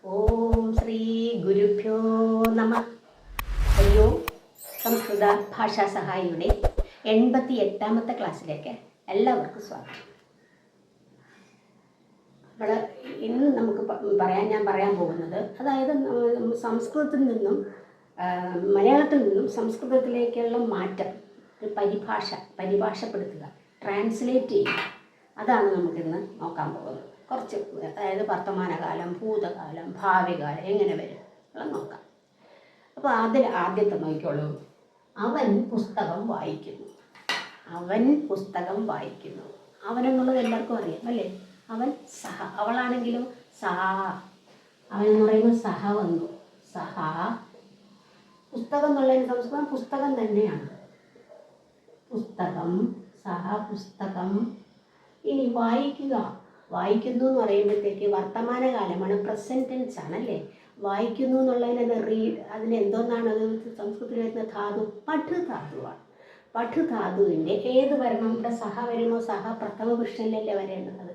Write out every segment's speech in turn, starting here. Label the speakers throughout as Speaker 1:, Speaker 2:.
Speaker 1: ഓം ശ്രീ ഗുരുഭ്യോ നമ. ഹരിയോ. സംസ്കൃത ഭാഷാ സഹായിയുടെ 88ാമത്തെ ക്ലാസ്സിലേക്ക് എല്ലാവർക്കും സ്വാഗതം. ഇവിടെ ഇന്ന് നമുക്ക് ഞാൻ പറയാൻ പോകുന്നത്, അതായത് സംസ്കൃതത്തിൽ നിന്നും മലയാളത്തിൽ നിന്നും സംസ്കൃതത്തിലേക്കുള്ള മാറ്റം, ഒരു പരിഭാഷപ്പെടുത്തുക, ട്രാൻസ്ലേറ്റ് ചെയ്യുക. അതാണ് നമുക്കിന്ന് നോക്കാൻ പോകുന്നത്. കുറച്ച്, അതായത് വർത്തമാനകാലം, ഭൂതകാലം, ഭാവികാലം എങ്ങനെ വരും എല്ലാം നോക്കാം. അപ്പോൾ ആദ്യത്തെ നോക്കിക്കോളൂ. അവൻ പുസ്തകം വായിക്കുന്നു. അവൻ പുസ്തകം വായിക്കുന്നു. അവനെന്നുള്ളത് എല്ലാവർക്കും അറിയാം അല്ലേ? അവൻ സഹ. അവളാണെങ്കിലും സഹ. അവൻ എന്ന് പറയുമ്പോൾ സഹ വന്നു. സഹ. പുസ്തകം എന്നുള്ളതിന് സംസ്കൃതം പുസ്തകം തന്നെയാണ്. പുസ്തകം, സഹ പുസ്തകം. ഇനി വായിക്കുക. വായിക്കുന്നു എന്ന് പറയുമ്പോഴത്തേക്ക് വർത്തമാനകാലമാണ്, പ്രസൻറ്റ് ടെൻസ് ആണല്ലേ. വായിക്കുന്നു എന്നുള്ളതിനത് അതിന് എന്തോന്നാണ്? അത് സംസ്കൃതത്തിൽ വരുന്ന ധാതു പഠ് ധാതുവാണ്. പഠ് ധാതുവിൻ്റെ ഏത് വരണം? ഇവിടെ സഹ വരുമോ? സഹ പ്രഥമ പുരുഷനിലല്ലേ വരേണ്ടത്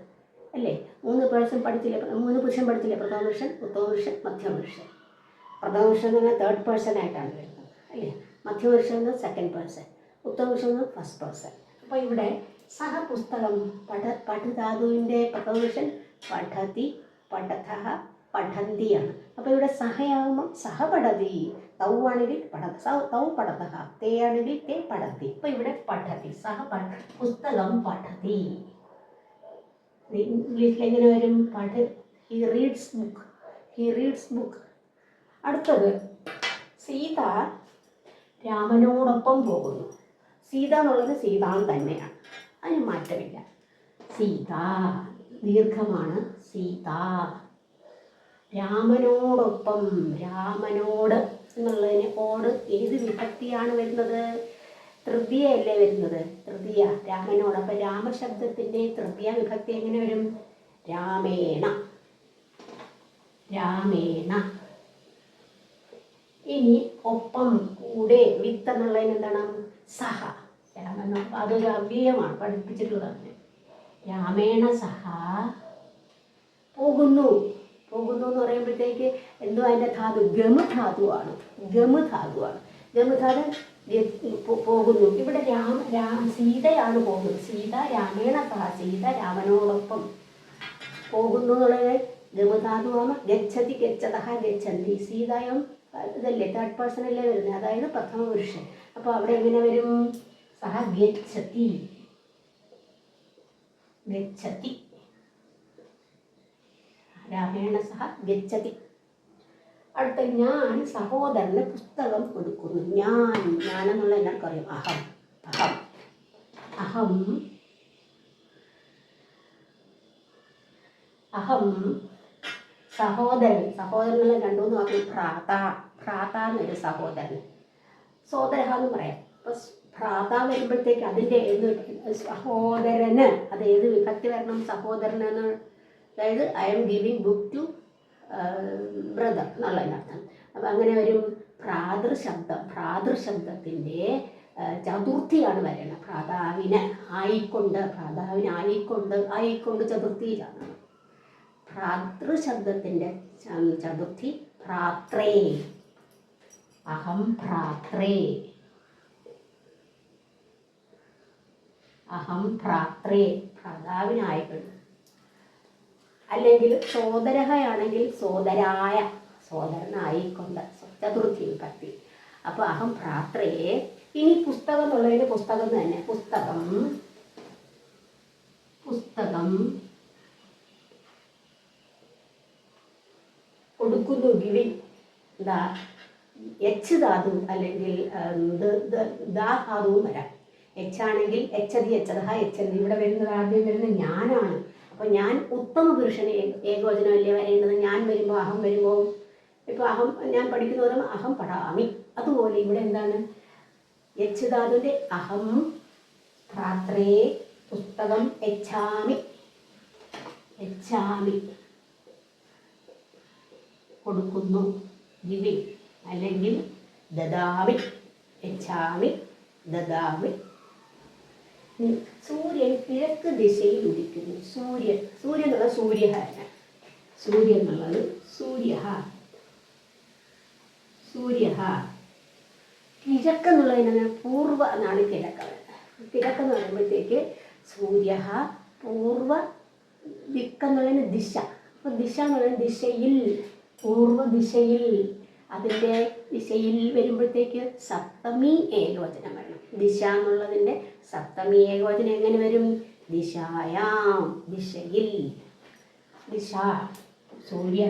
Speaker 1: അല്ലേ? 3 പുരുഷൻ പഠിച്ചില്ലേ? പ്രഥമ പുരുഷൻ, ഉത്തമ പുരുഷൻ, മധ്യമ പുരുഷൻ. പ്രഥമ പുരുഷൻ എന്ന് പറഞ്ഞാൽ തേർഡ് പേഴ്സൺ ആയിട്ടാണ് വരുന്നത് അല്ലേ? മധ്യമ പുരുഷൻ എന്ന് സെക്കൻഡ് പേഴ്സൺ, ഉത്തമ പുരുഷൻ എന്ന് ഫസ്റ്റ് പേഴ്സൺ. അപ്പോൾ ഇവിടെ സഹ പുസ്തകം പഠ ധാതുവിൻ്റെ പ്രഥമ പുരുഷൻ പഠതി, പഠതഃ, പഠന്തിയാണ്. അപ്പോൾ ഇവിടെ സഹയാകുമ്പം സഹ പഠതി, തൗ ആണെങ്കിൽ തൗ പഠതഃ, തേ ആണെങ്കിൽ തേ പഠതി. അപ്പോൾ ഇവിടെ പഠതി, സഹ പുസ്തകം പഠതി. ഇംഗ്ലീഷിൽ എങ്ങനെ വരും? He reads book. അടുത്തത് സീത രാമനോടൊപ്പം പോകുന്നു. സീത എന്നുള്ളത് സീതാൻ തന്നെയാണ്, അതിന് മാറ്റമില്ല. സീത ദീർഘമാണ്. സീത. രാമനോടൊപ്പം. രാമനോട് എന്നുള്ളതിന് ഓട് ഏത് വിഭക്തിയാണ് വരുന്നത്? തൃതീയല്ലേ വരുന്നത്? തൃതീയ. രാമനോട്. അപ്പം രാമശബ്ദത്തിൻ്റെ തൃതീയ വിഭക്തി എങ്ങനെ വരും? രാമേണ. രാമേണ. ഇനി ഒപ്പം, കൂടെ, വിത്ത് എന്നുള്ളതിന് എന്താണ്? സഹ. രാമനോടൊപ്പം. അതൊരു അവ്യയമാണ്, പഠിപ്പിച്ചിട്ടുള്ളതാണ്. രാമേണ സഹ പോകുന്നു. പോകുന്നു എന്ന് പറയുമ്പോഴത്തേക്ക് എന്തോ അതിൻ്റെ ധാതു ഗമ ധാതുവാണ്. പോകുന്നു. ഇവിടെ സീതയാണ് പോകുന്നത്. സീത രാമേണ സഹ. സീത രാമനോടൊപ്പം പോകുന്നു എന്നുള്ളത് ഗമധാതുവാണ്. ഗച്ഛതി, ഗച്ഛതഃ, ഗച്ഛന്തി. സീതയും ഇതല്ലേ, തേർഡ് പേഴ്സൺ അല്ലേ വരുന്നത്, അതായത് പ്രഥമ പുരുഷൻ. അപ്പോൾ അവിടെ എങ്ങനെ വരും? സഹ ഗച്ഛതി. ഗച്ഛതി. രാമേണ സഹ ഗച്ഛതി. അടുത്ത ഞാൻ സഹോദരന് പുസ്തകം കൊടുക്കുന്നു. ഞാൻ എന്നുള്ള എല്ലാവർക്കും അറിയാം. അഹം സഹോദരൻ. സഹോദരനുള്ള 2 വാക്ക്. ഭ്രാത എന്നൊരു സഹോദരൻ. സോദരഹ എന്ന് പറയാം. അപ്പോൾ ഭ്രാത വരുമ്പോഴത്തേക്ക് അതിൻ്റെ സഹോദരന് അത് ഏത് വിഭക്തി വരണം? സഹോദരനെന്ന്. അതായത് I am giving book to brother എന്നുള്ളതിനർത്ഥം. അപ്പം അങ്ങനെ വരും. ഭ്രാതൃശബ്ദത്തിൻ്റെ ചതുർത്ഥിയാണ് വരണം. ആയിക്കൊണ്ട് ചതുർത്ഥിയിലാണ്. ഭ്രാതൃശബ്ദത്തിൻ്റെ ചതുർത്ഥി ഭ്രാത്രേ. അഹം ഭ്രാത്രേ. ഭ്രാതാവിനായിക്കൊണ്ട്. അല്ലെങ്കിൽ സോദരഹയാണെങ്കിൽ സോദരായ, സോദരനായിക്കൊണ്ട്, ചതുർത്ഥി വിഭക്തി. അപ്പോൾ അഹം ഭ്രാത്രേ. ഇനി പുസ്തകം എന്നുള്ളതിന് പുസ്തകം തന്നെ. പുസ്തകം കൊടുക്കുന്നു. ഗിവിങ്. എന്താ? എച്ച് ധാതു അല്ലെങ്കിൽ ദാ ധാതുവും വരാം. എച്ചാണെങ്കിൽ എച്ചതി, എച്ചതഹ, എച്ചന്തി. ഇവിടെ വരുന്നത് ആദ്യം വരുന്നത് ഞാനാണ്. അപ്പോൾ ഞാൻ ഉത്തമ പുരുഷന് ഏകവചനമല്ലേ വരേണ്ടത്? ഞാൻ വരുമ്പോൾ അഹം വരുമ്പോൾ, ഇപ്പോൾ ഞാൻ പഠിക്കുന്ന പറയുമ്പോൾ അഹം പഠാമി. അതുപോലെ ഇവിടെ എന്താണ്? എച്ച് ധാതുവിൻ്റെ അഹം ഭ്രാത്രേ പുസ്തകം എച്ഛാമി. കൊടുക്കുന്നു. ഗിവിങ് അല്ലെങ്കിൽ ദദാമി. എച്ഛാമി, ദദാമി. സൂര്യൻ കിഴക്ക് ദിശയിൽ ഉദിക്കുന്നു. സൂര്യൻ എന്നുള്ള സൂര്യഹരൻ. സൂര്യൻ എന്നുള്ളത് സൂര്യ. സൂര്യ. കിഴക്കെന്നുള്ളതിന് പൂർവ്വ എന്നാണ് കിഴക്ക്. കിഴക്കെന്ന് പറയുമ്പോഴത്തേക്ക് സൂര്യ. പൂർവ്വ. ദിക്കെന്നുള്ളതിന് ദിശ. അപ്പോൾ ദിശ എന്നുള്ളതിന് ദിശയിൽ, പൂർവ്വ ദിശയിൽ. അതിൻ്റെ ദിശയിൽ വരുമ്പോഴത്തേക്ക് സപ്തമി ഏകവചനം വരണം. ദിശ എന്നുള്ളതിൻ്റെ സപ്തമി ഏകവചനം എങ്ങനെ വരും? ദിശായാം, ദിശയിൽ. ദിശ. സൂര്യ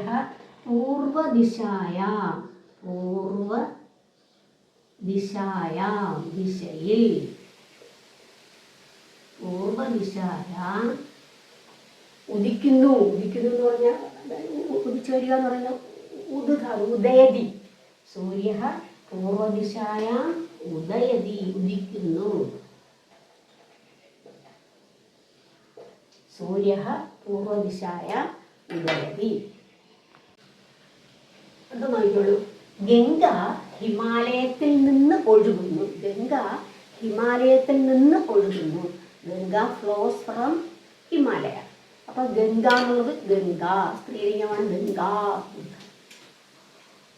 Speaker 1: പൂർവ്വ ദിശായാം, പൂർവ്വ ദിശായാം, ദിശയിൽ. പൂർവ്വ ദിശായാം ഉദിക്കുന്നു. ഉദിക്കുന്നു എന്ന് പറഞ്ഞാൽ ഉദിച്ചു വരിക എന്ന് പറഞ്ഞാൽ ഉദയതി. സൂര്യ പൂർവദിശായാം ഉദയതി, ഉദിക്കുന്നു. സൂര്യ പൂർവദിശായാം ഉദയതി. അത് നോക്കിക്കോളൂ. ഗംഗ ഹിമാലയത്തിൽ നിന്ന് ഒഴുകുന്നു. ഗംഗ ഹിമാലയത്തിൽ നിന്ന് ഒഴുകുന്നു. Ganga flows from Himalaya. അപ്പൊ ഗംഗ എന്നുള്ളത് ഗംഗ സ്ത്രീലിംഗമാണ്. ഗംഗ.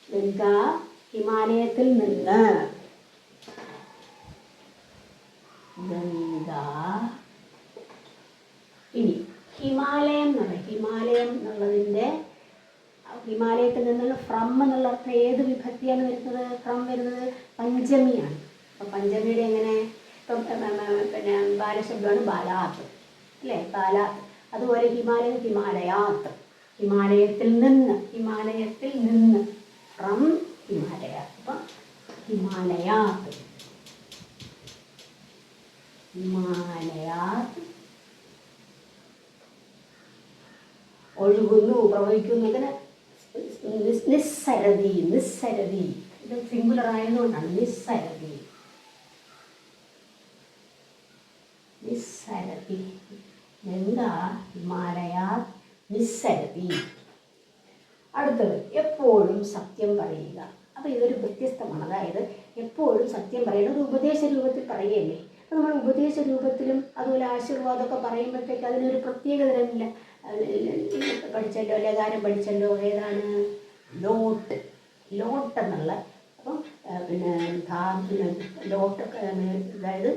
Speaker 1: ഗംഗ ഹിമാലയത്തിൽ നിന്ന്. ഗംഗ. ഇനി ഹിമാലയം എന്നുള്ള, ഹിമാലയം എന്നുള്ളതിൻ്റെ ഹിമാലയത്തിൽ നിന്നുള്ള ഫ്രം എന്നുള്ള അർത്ഥം ഏത് വിഭക്തിയാണ് വരുന്നത്? ഫ്രം വരുന്നത് പഞ്ചമിയാണ്. അപ്പം പഞ്ചമിയുടെ എങ്ങനെ? ഇപ്പം പിന്നെ ബാലശബ്ദമാണ് ബാലാത്ത് അല്ലേ? ബാലാത്ത്. അതുപോലെ ഹിമാലയം ഹിമാലയാത്ത്. ഹിമാലയത്തിൽ നിന്ന്, ഹിമാലയത്തിൽ നിന്ന്, ഫ്രം ഹിമാലയ. അപ്പം ഹിമാലയാത്ത്, ഹിമാലയാത്ത് ഒഴുകുന്നു, പ്രവഹിക്കുന്നു. ഇങ്ങനെ നിസ്സരതി, നിസ്സരതി. ഇത് സിംഗുലർ ആയതുകൊണ്ടാണ് നിസ്സരതി. നിസ്സരതി. ഗംഗ ഹിമാലയാത് നിസ്സരതി. അടുത്തത് എപ്പോഴും സത്യം പറയുക. അപ്പോൾ ഇതൊരു വ്യത്യസ്തമാണ്. അതായത് എപ്പോഴും സത്യം പറയുക. ഒരു ഉപദേശ രൂപത്തിൽ പറയുകയല്ലേ. അപ്പോൾ നമ്മൾ ഉപദേശ രൂപത്തിലും അതുപോലെ ആശീർവാദമൊക്കെ പറയുമ്പോഴത്തേക്ക് അതിനൊരു പ്രത്യേക തരമില്ല. പഠിച്ചല്ലോ, ലകാരം പഠിച്ചല്ലോ. ഏതാണ്? ലോട്ട്. ലോട്ട് എന്നുള്ള. അപ്പം പിന്നെ ലോട്ട്, അതായത്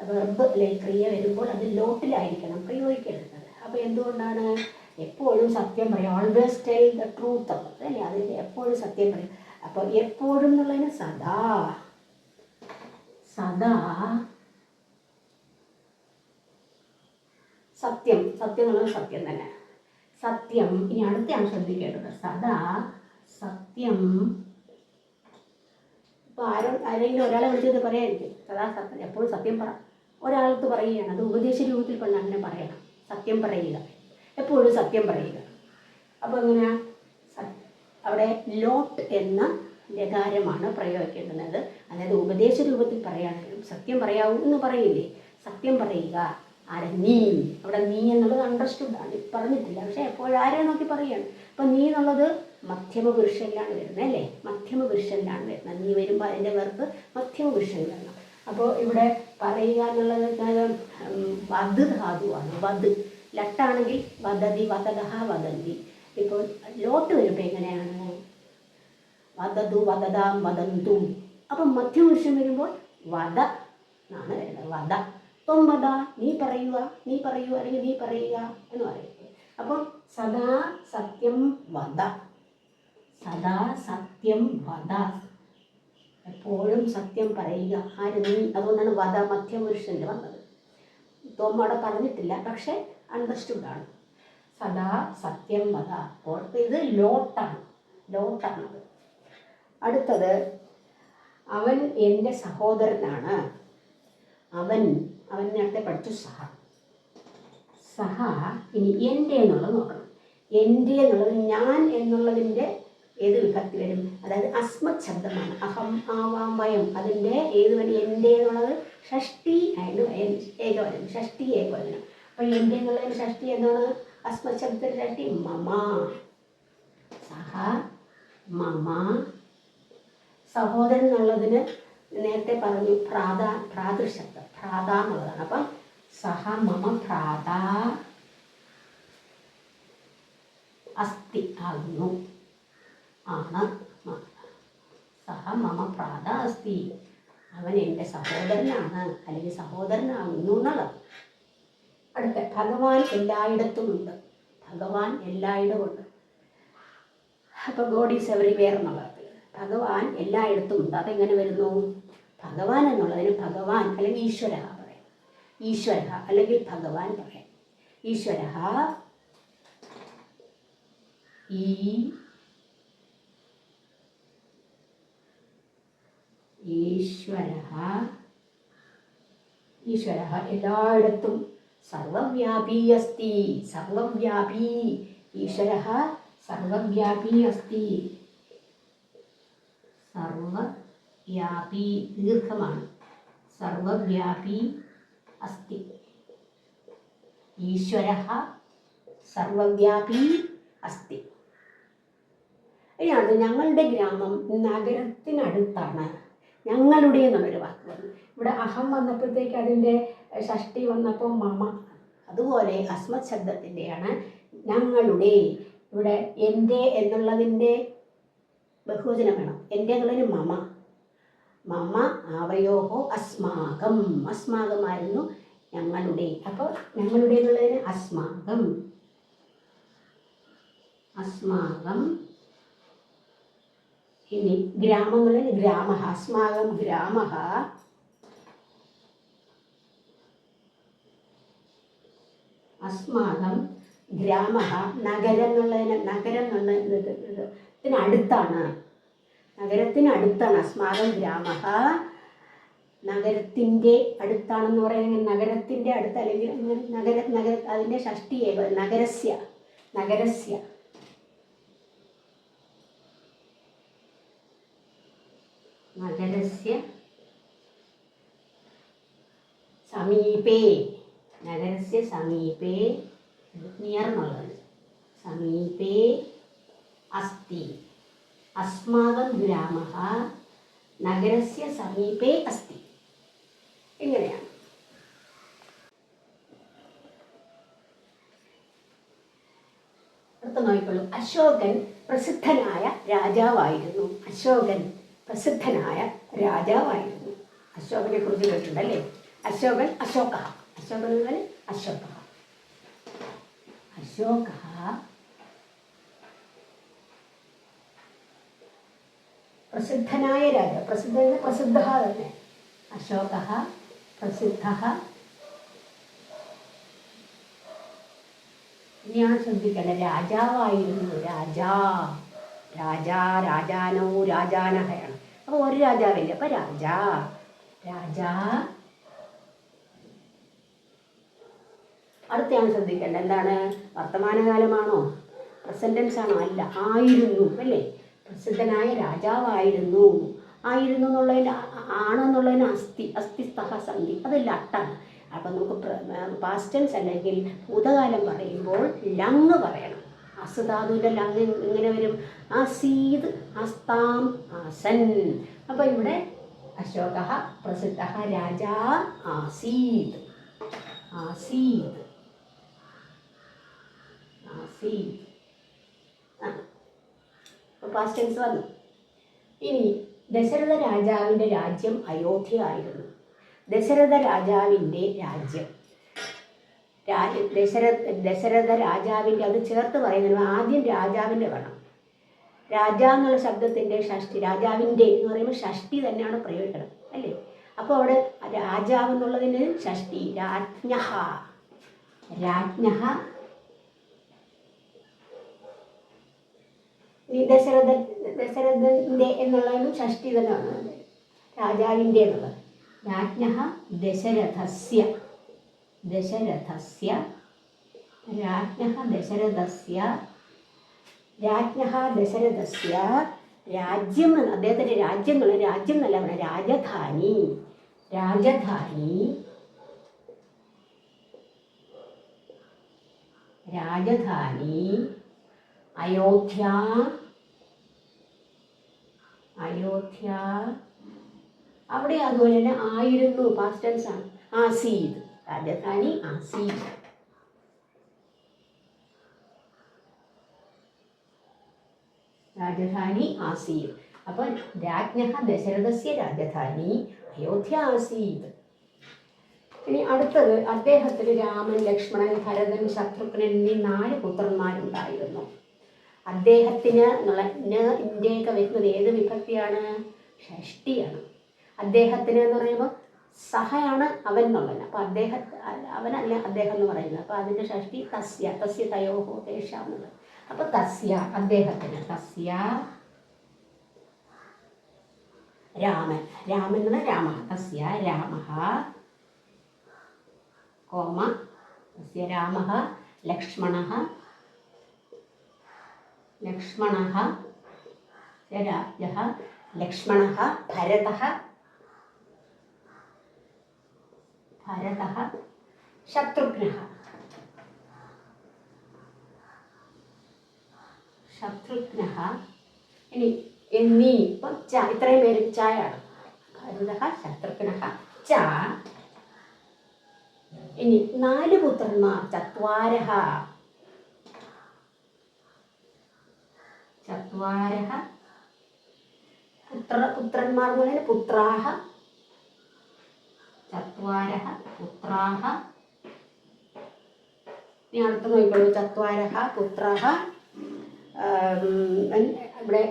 Speaker 1: വെർബ് അല്ലെങ്കിൽ ക്രിയ വരുമ്പോൾ അത് ലോട്ടിലായിരിക്കണം പ്രയോഗിക്കേണ്ടത്. അപ്പോൾ എന്തുകൊണ്ടാണ്? എപ്പോഴും സത്യം പറയും. ഓൾവേസ് ടെൽ ദ ട്രൂത്ത് എന്നുള്ളത് അല്ലേ? അതിൻ്റെ എപ്പോഴും സത്യം പറയും. അപ്പോൾ എപ്പോഴും എന്നുള്ളതിന് സദാ. സദാ സത്യം. സത്യം എന്നുള്ളത് സത്യം തന്നെ. സത്യം. ഇനി അടുത്താണ് ശ്രദ്ധിക്കേണ്ടത്. സദാ സത്യം. ഇപ്പോൾ ആരെങ്കിലും ഒരാളെ വിളിച്ചത് പറയായിരിക്കും സദാ സത്യം, എപ്പോഴും സത്യം പറ. ഒരാൾക്ക് പറയുകയാണ്, അത് ഉപദേശ രൂപത്തിൽ കൊണ്ട് അങ്ങനെ പറയണം. സത്യം പറയുക, എപ്പോഴും സത്യം പറയുക. അപ്പോൾ എങ്ങനെയാ? അവിടെ ലോട്ട് എന്ന ലകാരമാണ് പ്രയോഗിക്കേണ്ടുന്നത്. അതായത് ഉപദേശ രൂപത്തിൽ പറയുകയാണെങ്കിലും സത്യം പറയാവൂ എന്ന് പറയില്ലേ? സത്യം പറയുക. ആരെ? നീ. അവിടെ നീ എന്നുള്ളത് അണ്ടർസ്റ്റുഡാണ്, പറഞ്ഞിട്ടില്ല. പക്ഷേ എപ്പോഴും ആരെ നോക്കി പറയുകയാണ്. അപ്പം നീ എന്നുള്ളത് മധ്യമ പുരുഷനിലാണ് വരുന്നത് അല്ലേ? മധ്യമ പുരുഷനിലാണ് വരുന്നത്. നീ വരുമ്പോൾ അതിൻ്റെ വെർബ് മധ്യമ പുരുഷനിൽ വരണം. അപ്പോൾ ഇവിടെ പറയുക എന്നുള്ളത് വദ് ധാതുവാണ്. വദ്. ലട്ടാണെങ്കിൽ വദതി, വദതഹ, വദന്തി. ഇപ്പോൾ ലോട്ട് വരുമ്പോൾ എങ്ങനെയാണ്? വദതു, വദതാം, വദന്തും. അപ്പം മധ്യപുരുഷൻ വരുമ്പോൾ വദ എന്നാണ് വരുന്നത്. വദ. ത്വം വദ, നീ പറയുക, നീ പറയൂ, അല്ലെങ്കിൽ നീ പറയുക എന്ന് പറയുന്നത്. അപ്പം സദാ സത്യം വദ. സദാ സത്യം വദ. എപ്പോഴും സത്യം പറയുക. ആര്? നീ. അതുകൊണ്ടാണ് വദ മധ്യപുരുഷൻ്റെ വന്നത്. ത്വം അവിടെ പറഞ്ഞിട്ടില്ല, പക്ഷേ അണ്ടർസ്റ്റുഡാണ്. സദാ സത്യം വദ. അപ്പോൾ ഇത് ലോട്ടാണ്. ലോട്ടാണത്. അടുത്തത് അവൻ എൻ്റെ സഹോദരനാണ്. അവൻ. അവൻ നേരത്തെ പഠിച്ചു സഹ. സഹ. ഇനി എൻ്റെ എന്നുള്ളത് നോക്കണം. എൻ്റെ എന്നുള്ളത് ഞാൻ എന്നുള്ളതിൻ്റെ ഏത് വിഭക്തി വരും? അതായത് അസ്മത് ശബ്ദമാണ്. അഹം, ആവാം, വയം. അതിൻ്റെ ഏത് വരും? എൻ്റെ എന്നുള്ളത് ഷഷ്ടി ആയിട്ട് ഏകവചനം. ഷഷ്ടി ഏകവചനം. അപ്പോൾ എൻ്റെ എന്നുള്ളതിന് ഷഷ്ടി എന്താണ്? അസ്മത് ശബ്ദത്തിൻ്റെ ഷഷ്ടി മമ. സഹ മമ. സഹോദരൻ എന്നുള്ളതിന് നേരത്തെ പറഞ്ഞു ഭ്രാതൃശബ്ദം. ഭ്രാത എന്നുള്ളതാണ്. അപ്പം സഹ മമ ഭ്രാത. അസ്തി ആകുന്നു, ആണ്. സഹ മമ ഭ്രാത അസ്തി, അവൻ എൻ്റെ സഹോദരനാണ് അല്ലെങ്കിൽ സഹോദരനാകുന്നു എന്നുള്ളത്. അടുത്ത ഭഗവാൻ എല്ലായിടത്തുമുണ്ട്. ഭഗവാൻ എല്ലായിടമുണ്ട്. അപ്പോൾ ഗോഡ് ഈസ് എവറിവെയർ എന്നുള്ളത് ഭഗവാൻ എല്ലായിടത്തും ഉണ്ട്. അതെങ്ങനെ വരുന്നു? ഭഗവാൻ എന്നുള്ളതിന് ഭഗവാൻ അല്ലെങ്കിൽ ഈശ്വര പറയാം. ഈശ്വര അല്ലെങ്കിൽ ഭഗവാൻ പറയാം. ഈശ്വര ഈശ്വര എല്ലായിടത്തും സർവവ്യാപി അസ്തി. സർവവ്യാപി ഈശ്വര സർവവ്യാപി അസ്തി. സർവവ്യാപി ദീർഘമാണ്. സർവവ്യാപി അസ്തി. ഈശ്വര സർവവ്യാപി അസ്തി. ഇനിയാണ് ഞങ്ങളുടെ ഗ്രാമം നഗരത്തിനടുത്താണ്. ഞങ്ങളുടെ എന്നുള്ളൊരു വാക്ക് വന്നു. ഇവിടെ അഹം വന്നപ്പോഴത്തേക്ക് അതിൻ്റെ ഷഷ്ടി വന്നപ്പോൾ മമ. അതുപോലെ അസ്മത് ശബ്ദത്തിൻ്റെയാണ് ഞങ്ങളുടെ. ഇവിടെ എൻ്റെ എന്നുള്ളതിൻ്റെ ബഹുവചനം വേണം. എൻ്റെ എന്നുള്ളതിന് മമ. മമ ആവയോഹോ അസ്മാകം. അസ്മാകമായിരുന്നു ഞങ്ങളുടെ. അപ്പോൾ ഞങ്ങളുടെ എന്നുള്ളതിന് അസ്മാകം. അസ്മാകം. ഇനി ഗ്രാമം എന്നുള്ളതിന് ഗ്രാമ. അസ്മാകം ഗ്രാമ. അസ്മാകം ഗ്രാമ. നഗരം എന്നുള്ളതിന് നഗരം എന്നുള്ളതിനടുത്താണ്. നഗരത്തിനടുത്താണ്. അസ്മാകം ഗ്രാമ നഗരത്തിൻ്റെ അടുത്താണെന്ന് പറയുന്നത് നഗരത്തിൻ്റെ അടുത്ത് അല്ലെങ്കിൽ നഗര അതിൻ്റെ ഷഷ്ടി നഗരസ്യ. നഗരസ്യ നഗരസ്യ സമീപേ. നഗരസ്യ സമീപേ നിയർ എന്നുള്ളത്. സമീപേ അസ്തി. അസ്മാകം ഗ്രാമ നഗരസ്യ സമീപേ അസ്തി. ഇങ്ങനെയാണ്. അടുത്ത നോക്കിക്കോളൂ. അശോകൻ പ്രസിദ്ധനായ രാജാവായിരുന്നു. അശോകൻ പ്രസിദ്ധനായ രാജാവായിരുന്നു. അശോകനെ കുറിച്ച് കേട്ടിട്ടുണ്ടല്ലേ? അശോകൻ അശോക. അശോകൻ എന്നാൽ അശോക. അശോക പ്രസിദ്ധനായ രാജ. പ്രസിദ്ധ തന്നെ. അശോക പ്രസിദ്ധ. ഇനിയാണ് ശ്രദ്ധിക്കേണ്ടത്. രാജാവായിരുന്നു. രാജാനോ രാജാനഹയാണ്. അപ്പോൾ ഒരു രാജാവില്ല. അപ്പോൾ രാജാ. അടുത്താണ് ശ്രദ്ധിക്കേണ്ടത്. എന്താണ്? വർത്തമാനകാലമാണോ പ്രസന്റ് ടെൻസ് ആണോ? അല്ല, ആയിരുന്നു അല്ലേ? പ്രസിദ്ധനായ രാജാവായിരുന്നു. ആയിരുന്നു എന്നുള്ളതിന് ആണെന്നുള്ളതിന് അസ്ഥിസ്തഹ സന്ധി. അതില്ല, അട്ടാണ്. അപ്പം നമുക്ക് പാസ്റ്റ് ടെൻസ് അല്ലെങ്കിൽ ഭൂതകാലം പറയുമ്പോൾ ലങ് പറയണം. അസുധാതുവിൻ്റെ ലങ് ഇങ്ങനെ വരും. ആസീത്, ആസ്താം, ആസൻ. അപ്പോൾ ഇവിടെ അശോക പ്രസിദ്ധ രാജാ ആസീത്. പാസ്റ്റ് ടെൻസ് വന്നു. ഇനി ദശരഥ രാജാവിൻ്റെ രാജ്യം അയോധ്യ ആയിരുന്നു. ദശരഥ രാജാവിൻ്റെ രാജ്യം. ദശരഥ രാജാവിൻ്റെ അത് ചേർത്ത് പറയുന്നത് ആദ്യം രാജാവിൻ്റെ വേണം. രാജ എന്നുള്ള ശബ്ദത്തിൻ്റെ ഷഷ്ടി, രാജാവിൻ്റെ എന്ന് പറയുമ്പോൾ ഷഷ്ടി തന്നെയാണ് പ്രയോഗിക്കണം അല്ലേ? അപ്പോൾ അവിടെ രാജാവ് എന്നുള്ളതിന് ഷഷ്ടി രാജ്ഞഃ. ദശരഥൻ്റെ എന്നുള്ളതിനും ഷഷ്ടി തന്നെയാണ് രാജാവിൻ്റെ എന്നുള്ളത്. രാജ്ഞഃ ദശരഥസ്യ. രാജ്യം. അദ്ദേഹത്തിൻ്റെ രാജ്യം എന്നുള്ള രാജ്യം എന്നല്ല പറയുന്നത്, രാജധാനി അയോധ്യ. അവിടെ അതുപോലെ തന്നെ ആയിരുന്നു, പാസ്റ്റ് ടെൻസ് ആണ്. ആസീദ്, രാജധാനി ആസീദ്. രാജധാനി ആസീത്. അപ്പോൾ രാജ്ഞഃ ദശരഥസ്യ രാജധാനി അയോധ്യ ആസീത്. ഇനി അടുത്തത്, അദ്ദേഹത്തിന് രാമൻ, ലക്ഷ്മണൻ, ഭരതൻ, ശത്രുഘ്നൻ എന്നീ 4 പുത്രന്മാരുണ്ടായിരുന്നു. അദ്ദേഹത്തിന് എന്നുള്ള ഇന്ത്യയൊക്കെ വരുന്നത് ഏത് വിഭക്തിയാണ്? ഷഷ്ടിയാണ്. അദ്ദേഹത്തിന് എന്ന് പറയുമ്പോൾ സഹയാണ് അവൻ എന്നുള്ളത്. അപ്പോൾ അവനല്ല അദ്ദേഹം എന്ന് പറയുന്നത്. അപ്പോൾ അതിൻ്റെ ഷഷ്ടി തസ്യ, തസ്യ തയോഹോ തേഷാം എന്നുള്ളത്. അപ്പോൾ തസ്യ അദ്ദേഹത്തിന്, തസ്യ രാമൻ, രാമൻ എന്നുള്ള രാമ, തസ്യ രാമ കോമ തസ്യ രാമ ലക്ഷ്മണ, ലക്ഷ്മണ രാജ, ലക്ഷ്മണ ഭരത, ഭരത ശത്രുഘ്ന, ശത്രുഘ്ന ഇനി എന്നീ. ഇപ്പം ഇത്രയും പേര് ചായാണ്. ഭരത ശത്രുഘ്ന ച. ഇനി 4 പുത്രന്മാർ, ചത്വാരഃ, ചത്വാരഃ പുത്രന്മാർ എന്ന് പറയുന്നത് പുത്രാഹ, ചത്വാരഃ പുത്രാഹ. ഇനി അടുത്ത് നോക്കിക്കോളൂ, ചത്വാരഃ പുത്രാഹ. ഇവിടെ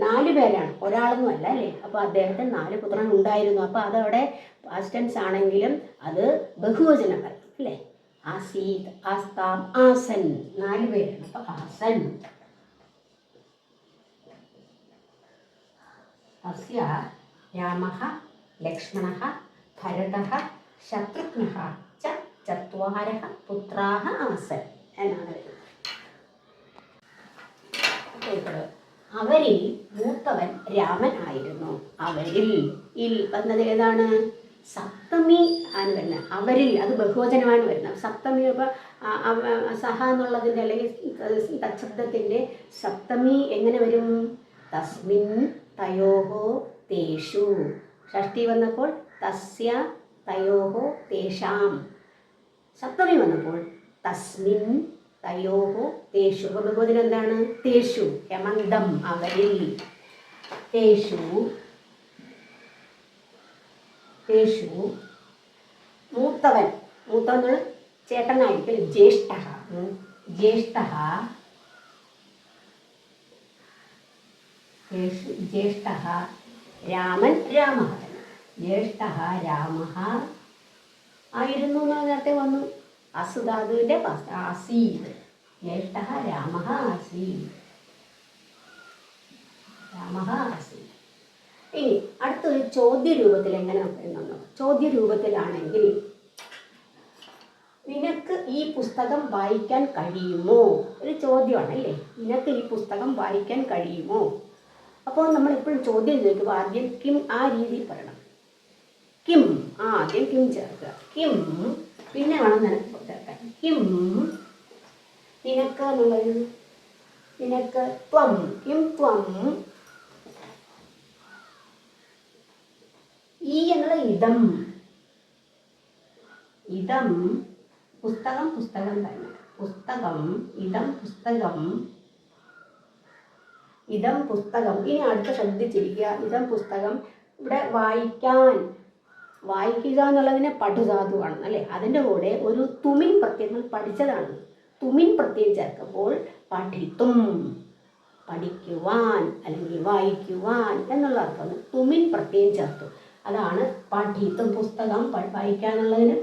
Speaker 1: 4 പേരാണ്, ഒരാളൊന്നും അല്ല അല്ലേ. അപ്പോൾ അദ്ദേഹത്തിന് 4 പുത്രൻ ഉണ്ടായിരുന്നു. അപ്പോൾ അതവിടെ പാസ്റ്റ് ടെൻസ് ആണെങ്കിലും അത് ബഹുവചനം വരണം അല്ലേ. ആസീത്, ആസ്താം, ആസൻ, 4 പേരാണ്. അപ്പോൾ ആസൻ. തസ്യ രാമഃ ലക്ഷ്മണഃ ഭരതഃ ശത്രുഘ്നഃ ച ചത്വാരഃ പുത്രാഹ ആസൻ എന്നാണ് വരുന്നത്. അവരിൽ മൂത്തവൻ രാമൻ ആയിരുന്നു. അവരിൽ വന്നത് ഏതാണ്? സപ്തമി ആണ് വരുന്നത്. അവരിൽ അത് ബഹുവചനമാണ് വരുന്നത്. സപ്തമി ഇപ്പോൾ സഹ എന്നുള്ളതിൻ്റെ അല്ലെങ്കിൽ തച്ഛബ്ദത്തിൻ്റെ സപ്തമി എങ്ങനെ വരും? തസ്മിൻ തയോഹോ തേഷു. ഷഷ്ടി വന്നപ്പോൾ തസ്യ തയോഹോ തേഷാം. സപ്തമി വന്നപ്പോൾ തസ്മിൻ തയോഹോ തേഷു. അപ്പോൾ ബഹുവചനം എന്താണ്? തേഷു, ഹേമന്തം, അവരിൽ. തേഷു, തേഷു മൂത്തവൻ, മൂത്തവൻ എന്നുള്ള ചേട്ടനായിരിക്കും. ജ്യേഷ്ഠ, ജ്യേഷ്ഠ, ജ്യേഷ്ഠ രാമൻ, രാമ. ജ്യേഷ്ഠ രാമ ആയിരുന്നു എന്ന് നേരത്തെ വന്നു. അസുധാതുവിൻ്റെ ആസീത്. ജ്യേഷ്ഠ രാമ ആസീത്, രാമ ആസീത്. ഇനി അടുത്തൊരു ചോദ്യരൂപത്തിൽ എങ്ങനെ പറയുന്നുണ്ടോ? ചോദ്യരൂപത്തിലാണെങ്കിൽ നിനക്ക് ഈ പുസ്തകം വായിക്കാൻ കഴിയുമോ? ഒരു ചോദ്യമാണ് അല്ലേ. നിനക്ക് ഈ പുസ്തകം വായിക്കാൻ കഴിയുമോ? അപ്പോൾ നമ്മളെപ്പോഴും ചോദ്യം ചോദിക്കുമ്പോൾ ആദ്യം കിം ആ രീതിയിൽ പറയണം. കിം, ആദ്യം കിം ചേർക്കുക. കിം, പിന്നെ വേണം നിനക്ക് ചേർക്കാൻ. കിം നിനക്ക് എന്നുള്ളത്, നിനക്ക് ത്വം, കിം ത്വം. ഈ എന്നുള്ള ഇതം, ഇതം പുസ്തകം, പുസ്തകം തന്നെ. പുസ്തകം, ഇതം പുസ്തകം, ഇതം പുസ്തകം. ഇനി അടുത്ത ശ്രദ്ധിച്ചിരിക്കുക. ഇതം പുസ്തകം ഇവിടെ വായിക്കാൻ, വായിക്കുക എന്നുള്ളതിനെ പഠുധാതുവാണ് അല്ലേ. അതിൻ്റെ കൂടെ ഒരു തുമിൻ പ്രത്യയം പഠിച്ചതാണ്. തുമിൻ പ്രത്യയം ചേർക്കുമ്പോൾ പഠിത്തും, പഠിക്കുവാൻ അല്ലെങ്കിൽ വായിക്കുവാൻ എന്നുള്ള അർത്ഥമാണ്. തുമിൻ പ്രത്യയം ചേർത്തു, അതാണ് പഠിത്തും. പുസ്തകം വായിക്കാനുള്ളതിന്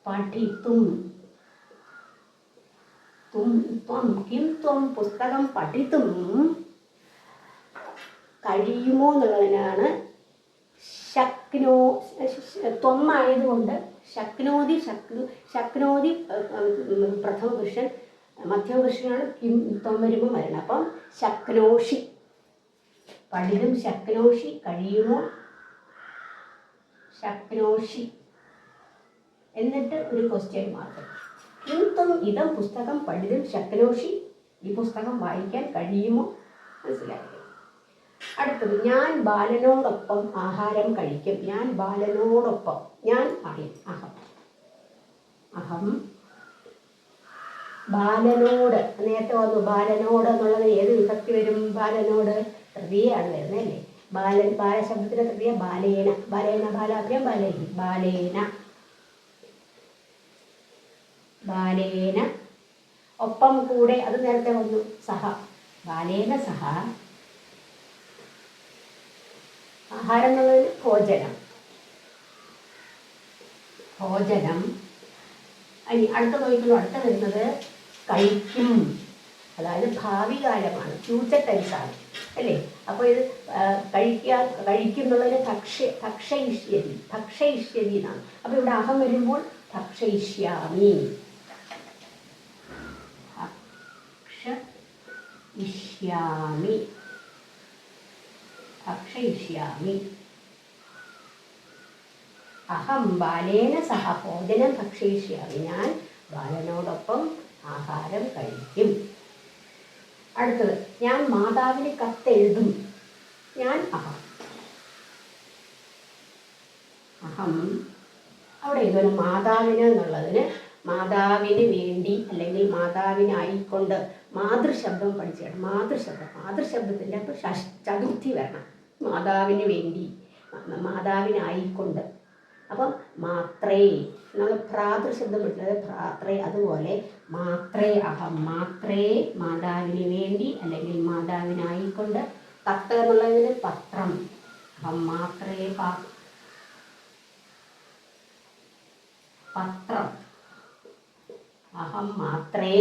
Speaker 1: പഠിത്തും. ത്വം കിം ത്വം പുസ്തകം പഠിത്തും കഴിയുമോ എന്നുള്ളതിനാണ് ശക്നോ. ത്വം ആയതുകൊണ്ട് ശക്നോതി, ശക്നോതി പ്രഥമ പുരുഷൻ, മധ്യമ പുരുഷനാണ് കിം ത്വം വരുമ്പോൾ വരണം. അപ്പം ശക്നോഷി, പഠിതും ശക്നോഷി കഴിയുമോ, ശക്നോഷി. എന്നിട്ട് ഒരു ക്വസ്റ്റ്യൻ മാർക്ക്. കിം ത്വം ഇതം പുസ്തകം പഠിതും ശക്നോഷി. ഈ പുസ്തകം വായിക്കാൻ കഴിയുമോ? മനസ്സിലായി. അടുത്തത്, ഞാൻ ബാലനോടൊപ്പം ആഹാരം കഴിക്കും. ഞാൻ ബാലനോടൊപ്പം, ഞാൻ അറിയും, അഹം, അഹം ബാലനോട് നേരത്തെ വന്നു. ബാലനോട് എന്നുള്ളത് ഏത് വിഭക്തി വരും? ബാലനോട് തൃതീയാണ് വരുന്നത് അല്ലേ? ബാലശബ്ദത്തിൻ്റെ തൃതീയ ബാലേന. ബാലേന ബാലാഭ്യം ബാലേഹി. ബാലേന ബാലേന. ഒപ്പം കൂടെ, അത് നേരത്തെ വന്നു. സഹ. ബാലേന സഹ. ആഹാരം എന്നുള്ളത് ഭോജനം. ഭോജനം. ഇനി അടുത്ത നോക്കിക്കോളൂ. അടുത്ത വരുന്നത് കഴിക്കും. അതായത് ഭാവി കാലമാണ്, ഫ്യൂച്ചർ ടെൻസാണ് അല്ലേ? അപ്പോൾ ഇത് കഴിക്കുന്നുള്ളതിന് ഭക്ഷയിഷ്യതി എന്നാണ്. അപ്പോൾ ഇവിടെ അഹം വരുമ്പോൾ ഭക്ഷയിഷ്യാമി. ഭക്ഷയിഷ്യാമി. അഹം ബാലേന സഹ ഭോജനം ഭക്ഷയിഷ്യാമി. ഞാൻ ബാലനോടൊപ്പം ആഹാരം കഴിക്കും. അടുത്തത്, ഞാൻ മാതാവിന് കത്തെഴുതും. ഞാൻ അഹം. അവിടെ ഇതുപോലെ മാതാവിന് എന്നുള്ളതിന് മാതാവിന് വേണ്ടി അല്ലെങ്കിൽ മാതാവിനായിക്കൊണ്ട് മാതൃശബ്ദം പഠിച്ചാണ്. മാതൃശബ്ദത്തിൻ്റെ അപ്പോൾ ചതുർത്ഥി വരണം. മാതാവിന് വേണ്ടി, മാതാവിനായിക്കൊണ്ട്. അപ്പം മാത്രേ നമ്മൾ ഭ്രാതൃശബ്ദം പഠിച്ചത് ഭ്രാത്രേ. അതുപോലെ മാത്രേ അഹം. മാത്രേ മാതാവിന് വേണ്ടി അല്ലെങ്കിൽ മാതാവിനായിക്കൊണ്ട്. കത്ത് എന്നുള്ളതിന് പത്രം. അഹം മാത്രേ പത്രം. അഹം മാത്രേ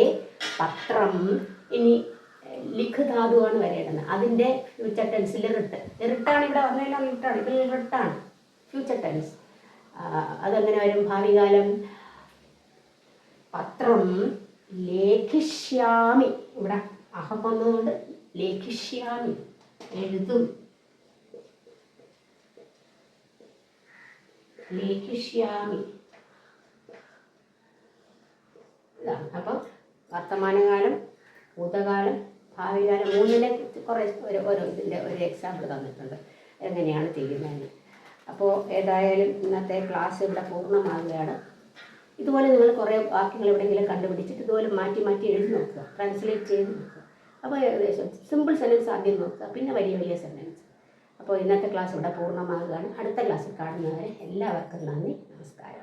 Speaker 1: പത്രം. ഇനി ലിഖ് ധാതുവാണ് വരേണ്ടത്. അതിൻ്റെ ഫ്യൂച്ചർ ടെൻസിൽ റിട്ടാണ് ഇവിടെ വന്നതിനാൽ റിട്ടാണ്. ഇത് റിട്ടാണ് ഫ്യൂച്ചർ ടെൻസ്. അതെങ്ങനെ വരും? ഭാവികാലം. പത്രം ലേഖിഷ്യാമി. ഇവിടെ അഹം വന്നതുകൊണ്ട് ലേഖിഷ്യാമി, എഴുതും. ലേഖിഷ്യാമി ഇതാണ്. അപ്പം വർത്തമാനകാലം, ഭൂതകാലം, ഭാവികാലം മൂന്നിനെ കുറേ ഓരോ ഇതിൻ്റെ ഒരു എക്സാമ്പിൾ തന്നിട്ടുണ്ട് എങ്ങനെയാണ് ചെയ്യുന്നതെന്ന്. അപ്പോൾ ഏതായാലും ഇന്നത്തെ ക്ലാസ് ഇവിടെ പൂർണ്ണമാകുകയാണ്. ഇതുപോലെ നിങ്ങൾ കുറേ വാക്യങ്ങൾ എവിടെയെങ്കിലും കണ്ടുപിടിച്ചിട്ട് ഇതുപോലെ മാറ്റി മാറ്റി എഴുതി നോക്കുക, ട്രാൻസ്ലേറ്റ് ചെയ്ത് നോക്കുക. അപ്പോൾ ഏകദേശം സിമ്പിൾ സെൻറ്റൻസ് ആദ്യം നോക്കുക, പിന്നെ വലിയ വലിയ സെൻറ്റൻസ്. അപ്പോൾ ഇന്നത്തെ ക്ലാസ് ഇവിടെ പൂർണ്ണമാകുകയാണ്. അടുത്ത ക്ലാസ്സിൽ കാണുന്നവരെ എല്ലാവർക്കും നന്ദി, നമസ്കാരം.